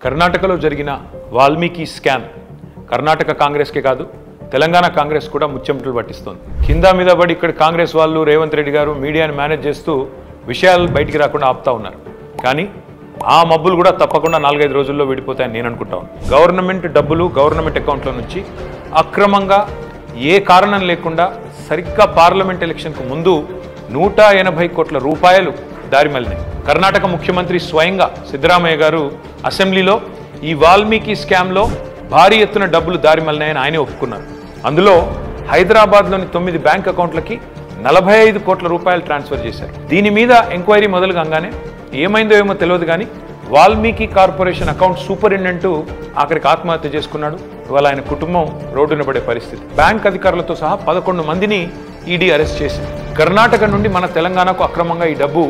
కర్ణాటకలో జరిగిన వాల్మీకి స్కామ్ కర్ణాటక కాంగ్రెస్కే కాదు తెలంగాణ కాంగ్రెస్ కూడా ముచ్చెమటలు పట్టిస్తోంది. కింద మీద పడి ఇక్కడ కాంగ్రెస్ వాళ్ళు రేవంత్ రెడ్డి గారు మీడియాని మేనేజ్ చేస్తూ విషయాలు బయటికి రాకుండా ఆపుతా ఉన్నారు. కానీ ఆ మబ్బులు కూడా తప్పకుండా 4-5 రోజుల్లో విడిపోతాయని నేను అనుకుంటాను. గవర్నమెంట్ డబ్బులు గవర్నమెంట్ అకౌంట్ల నుంచి అక్రమంగా ఏ కారణం లేకుండా సరిగ్గా పార్లమెంట్ ఎలక్షన్కు ముందు 180 కోట్ల రూపాయలు దారిమల్లినాయి. కర్ణాటక ముఖ్యమంత్రి స్వయంగా సిద్ధరామయ్య గారు అసెంబ్లీలో ఈ వాల్మీకి స్కామ్లో భారీ ఎత్తున డబ్బులు దారిమల్లినాయని ఆయనే ఒప్పుకున్నారు. అందులో హైదరాబాద్లోని 9 బ్యాంక్ అకౌంట్లకి 45 కోట్ల రూపాయలు ట్రాన్స్ఫర్ చేశారు. దీని మీద ఎంక్వైరీ మొదలు కాగానే ఏమైందో ఏమో తెలియదు కానీ వాల్మీకి కార్పొరేషన్ అకౌంట్ సూపరింటెండెంట్ ఆఖరికి ఆత్మహత్య చేసుకున్నాడు. ఇవాళ ఆయన కుటుంబం రోడ్డున పడే పరిస్థితి. బ్యాంక్ అధికారులతో సహా 11 మందిని ఈడీ అరెస్ట్ చేసింది. కర్ణాటక నుండి మన తెలంగాణకు అక్రమంగా ఈ డబ్బు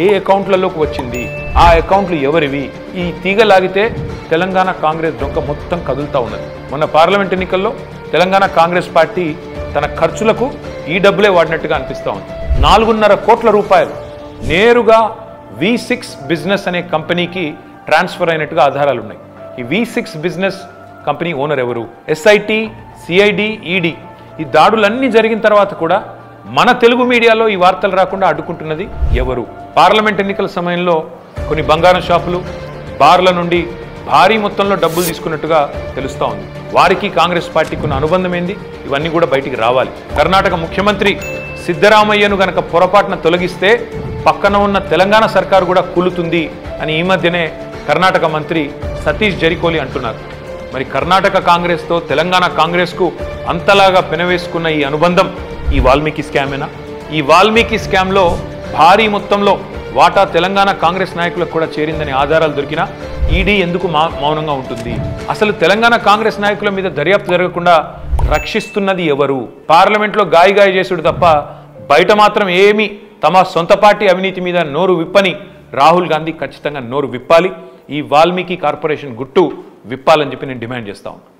ఏ అకౌంట్లలోకి వచ్చింది, ఆ అకౌంట్లు ఎవరివి, ఈ తీగ లాగితే తెలంగాణ కాంగ్రెస్ డొంక మొత్తం కదులుతూ ఉన్నది. మొన్న పార్లమెంట్ ఎన్నికల్లో తెలంగాణ కాంగ్రెస్ పార్టీ తన ఖర్చులకు ఈ డబ్బులే వాడినట్టుగా అనిపిస్తూ ఉంది. 4.5 కోట్ల రూపాయలు నేరుగా V6 బిజినెస్ అనే కంపెనీకి ట్రాన్స్ఫర్ అయినట్టుగా ఆధారాలు ఉన్నాయి. ఈ V6 బిజినెస్ కంపెనీ ఓనర్ ఎవరు? SIT, CID, ED ఈ దాడులన్నీ జరిగిన తర్వాత కూడా మన తెలుగు మీడియాలో ఈ వార్తలు రాకుండా అడ్డుకుంటున్నది ఎవరు? పార్లమెంట్ ఎన్నికల సమయంలో కొన్ని బంగారం షాపులు, బార్ల నుండి భారీ మొత్తంలో డబ్బులు తీసుకున్నట్టుగా తెలుస్తూ ఉంది. వారికి కాంగ్రెస్ పార్టీకి ఉన్న అనుబంధం ఏంది? ఇవన్నీ కూడా బయటికి రావాలి. కర్ణాటక ముఖ్యమంత్రి సిద్ధరామయ్యను గనక పొరపాటున తొలగిస్తే పక్కన ఉన్న తెలంగాణ సర్కారు కూడా కూలుతుంది అని ఈ మధ్యనే కర్ణాటక మంత్రి సతీష్ జరికోలి అంటున్నారు. మరి కర్ణాటక కాంగ్రెస్తో తెలంగాణ కాంగ్రెస్కు అంతలాగా పెనవేసుకున్న ఈ అనుబంధం ఈ వాల్మీకి స్కామేనా? ఈ వాల్మీకి స్కామ్లో భారీ మొత్తంలో వాటా తెలంగాణ కాంగ్రెస్ నాయకులకు కూడా చేరిందని ఆధారాలు దొరికినా ఈడీ ఎందుకు మౌనంగా ఉంటుంది? అసలు తెలంగాణ కాంగ్రెస్ నాయకుల మీద దర్యాప్తు జరగకుండా రక్షిస్తున్నది ఎవరు? పార్లమెంట్లో గాయ చేసుడు తప్ప బయట మాత్రం ఏమీ తమ సొంత పార్టీ అవినీతి మీద నోరు విప్పని రాహుల్ గాంధీ ఖచ్చితంగా నోరు విప్పాలి. ఈ వాల్మీకి కార్పొరేషన్ గుట్టు విప్పాలని చెప్పి నేను డిమాండ్ చేస్తా ఉన్నాను.